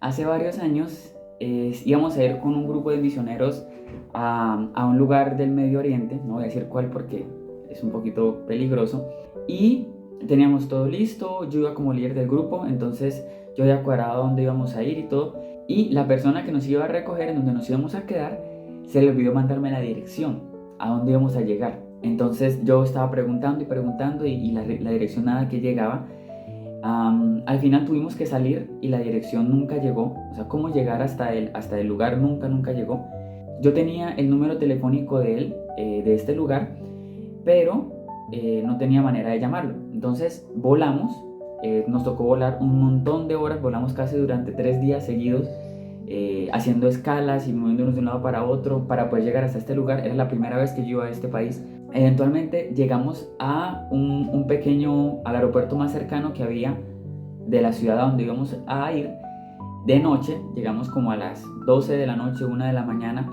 hace varios años íbamos a ir con un grupo de misioneros a un lugar del Medio Oriente, no voy a decir cuál porque es un poquito peligroso, y teníamos todo listo, yo iba como líder del grupo, entonces yo había cuadrado dónde íbamos a ir y todo, y la persona que nos iba a recoger, en donde nos íbamos a quedar, se le olvidó mandarme la dirección, a dónde íbamos a llegar. Entonces yo estaba preguntando y preguntando y la dirección nada que llegaba. Al final tuvimos que salir y la dirección nunca llegó, o sea, cómo llegar hasta el lugar nunca llegó. Yo tenía el número telefónico de él, de este lugar, pero no tenía manera de llamarlo. Entonces volamos, nos tocó volar un montón de horas, volamos casi durante 3 días seguidos, haciendo escalas y moviéndonos de un lado para otro para poder llegar hasta este lugar. Era la primera vez que yo iba a este país. Eventualmente llegamos a al aeropuerto más cercano que había de la ciudad a donde íbamos a ir. De noche, llegamos como a las 12 de la noche, 1 de la mañana,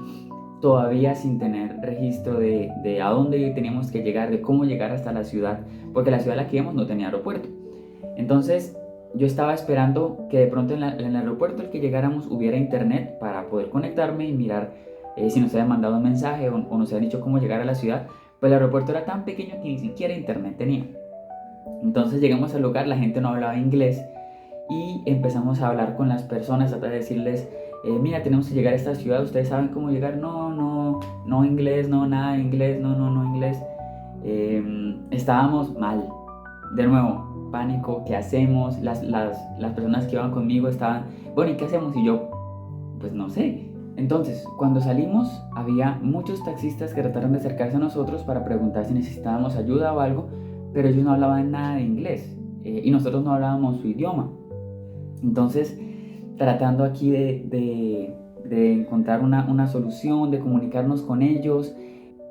todavía sin tener registro de a dónde teníamos que llegar, de cómo llegar hasta la ciudad, porque la ciudad a la que íbamos no tenía aeropuerto. Entonces yo estaba esperando que de pronto en el aeropuerto al que llegáramos hubiera internet para poder conectarme y mirar si nos habían mandado un mensaje o nos habían dicho cómo llegar a la ciudad. Pues el aeropuerto era tan pequeño que ni siquiera internet tenía. Entonces llegamos al lugar, la gente no hablaba inglés y empezamos a hablar con las personas, a tratar de decirles, mira, tenemos que llegar a esta ciudad, ¿ustedes saben cómo llegar? No inglés, no nada de inglés, no inglés. Estábamos mal. De nuevo, pánico, ¿qué hacemos? Las personas que iban conmigo estaban, bueno, ¿y qué hacemos? Y yo, pues no sé. Entonces, cuando salimos, había muchos taxistas que trataron de acercarse a nosotros para preguntar si necesitábamos ayuda o algo, pero ellos no hablaban nada de inglés, y nosotros no hablábamos su idioma. Entonces, tratando aquí de encontrar una solución, de comunicarnos con ellos,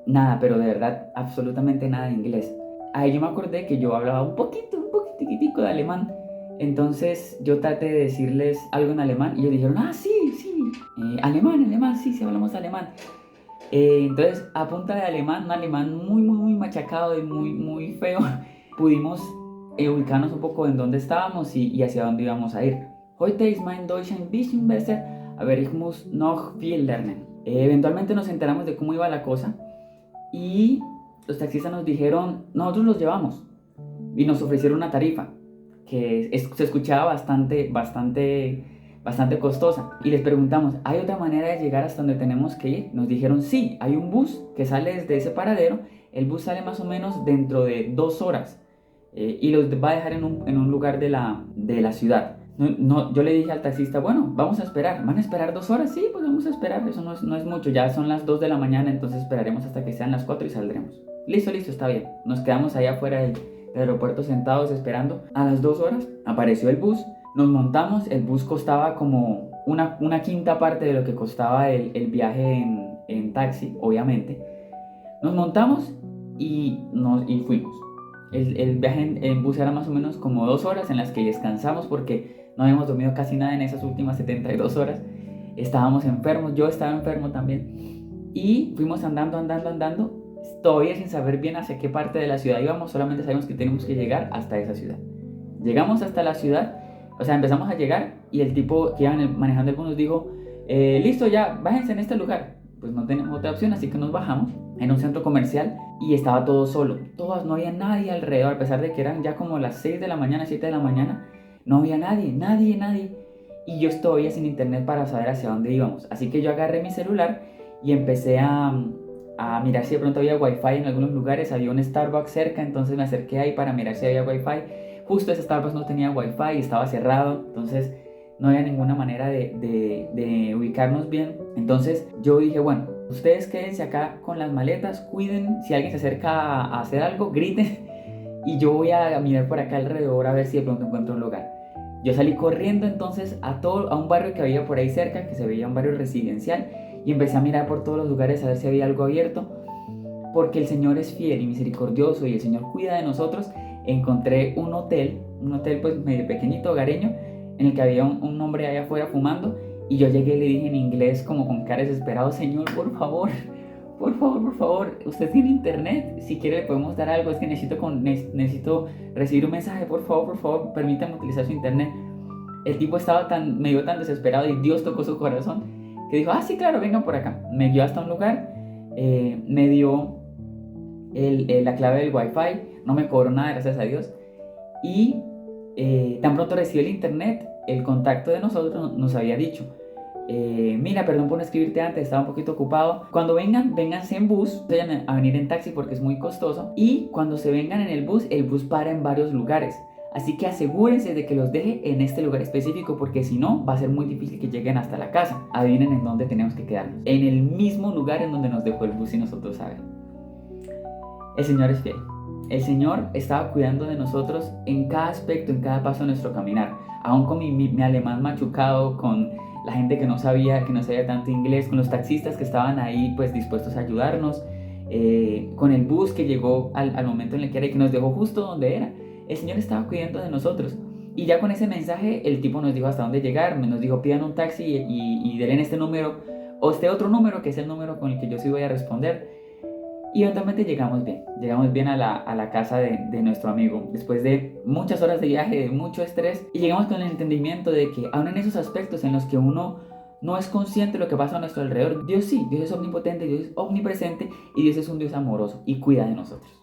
nada, pero de verdad, absolutamente nada de inglés. Ahí yo me acordé que yo hablaba un poquitico de alemán. Entonces yo traté de decirles algo en alemán y ellos dijeron, sí, alemán, sí, sí hablamos alemán. Entonces, a punta de alemán, un alemán muy machacado y muy feo, pudimos ubicarnos un poco en dónde estábamos y hacia dónde íbamos a ir. Heute ist mein Deutsch ein bisschen besser, aber ich muss noch viel lernen. Eventualmente nos enteramos de cómo iba la cosa y los taxistas nos dijeron, nosotros los llevamos, y nos ofrecieron una tarifa que se escuchaba bastante costosa. Y les preguntamos, ¿hay otra manera de llegar hasta donde tenemos que ir? Nos dijeron, sí, hay un bus que sale desde ese paradero. El bus sale más o menos dentro de 2 horas, y los va a dejar en un lugar de la ciudad. Yo le dije al taxista, bueno, vamos a esperar. ¿Van a esperar 2 horas? Sí, pues vamos a esperar, eso no es mucho. Ya son las 2 de la mañana, entonces esperaremos hasta que sean las 4 y saldremos. Listo, está bien. Nos quedamos ahí afuera del aeropuerto sentados esperando. A las 2 horas apareció el bus, nos montamos. El bus costaba como una quinta parte de lo que costaba el viaje en taxi, obviamente. Nos montamos y fuimos. El viaje en bus era más o menos como 2 horas en las que descansamos porque no habíamos dormido casi nada en esas últimas 72 horas. Estábamos enfermos, yo estaba enfermo también. Y fuimos andando, todavía sin saber bien hacia qué parte de la ciudad íbamos, solamente sabíamos que teníamos que llegar hasta esa ciudad. Llegamos hasta la ciudad, o sea, empezamos a llegar y el tipo que iba manejando el bus nos dijo, listo, ya, bájense en este lugar. Pues no tenemos otra opción, así que nos bajamos en un centro comercial y estaba todo solo. No había nadie alrededor, a pesar de que eran ya como las 6 de la mañana, 7 de la mañana, no había nadie. Y yo todavía sin internet para saber hacia dónde íbamos. Así que yo agarré mi celular y empecé a mirar si de pronto había wifi en algunos lugares. Había un Starbucks cerca, entonces me acerqué ahí para mirar si había wifi. Justo ese Starbucks no tenía wifi y estaba cerrado, entonces no había ninguna manera de ubicarnos bien. Entonces yo dije, bueno, ustedes quédense acá con las maletas, cuiden, si alguien se acerca a hacer algo, griten, y yo voy a mirar por acá alrededor a ver si de pronto encuentro un lugar. Yo salí corriendo entonces a un barrio que había por ahí cerca, que se veía un barrio residencial, y empecé a mirar por todos los lugares a ver si había algo abierto, porque el Señor es fiel y misericordioso y el Señor cuida de nosotros. Encontré un hotel pues medio pequeñito, hogareño, en el que había un hombre allá afuera fumando, y yo llegué y le dije en inglés como con cara desesperado, Señor, por favor, usted tiene internet, si quiere le podemos dar algo, es que necesito recibir un mensaje, por favor, permítame utilizar su internet. El tipo estaba me vio tan desesperado y Dios tocó su corazón que dijo, sí, claro, vengan por acá. Me guió hasta un lugar, me dio la clave del wifi, no me cobró nada, gracias a Dios. Y tan pronto recibió el internet, el contacto de nosotros nos había dicho, mira, perdón por no escribirte antes, estaba un poquito ocupado. Cuando vengan, vénganse en bus, no vayan a venir en taxi porque es muy costoso. Y cuando se vengan en el bus para en varios lugares. Así que asegúrense de que los deje en este lugar específico porque si no, va a ser muy difícil que lleguen hasta la casa. Adivinen en dónde tenemos que quedarnos. En el mismo lugar en donde nos dejó el bus y nosotros sabemos. El Señor es fiel. El Señor estaba cuidando de nosotros en cada aspecto, en cada paso de nuestro caminar. Aún con mi alemán machucado, con la gente que no sabía tanto inglés, con los taxistas que estaban ahí pues dispuestos a ayudarnos, con el bus que llegó al momento en el que era y que nos dejó justo donde era. El Señor estaba cuidando de nosotros. Y ya con ese mensaje el tipo nos dijo hasta dónde llegar, nos dijo pidan un taxi y denle en este número o este otro número que es el número con el que yo sí voy a responder. Y eventualmente llegamos bien a la casa de nuestro amigo, después de muchas horas de viaje, de mucho estrés, y llegamos con el entendimiento de que aún en esos aspectos en los que uno no es consciente de lo que pasa a nuestro alrededor, Dios sí, Dios es omnipotente, Dios es omnipresente, y Dios es un Dios amoroso, y cuida de nosotros.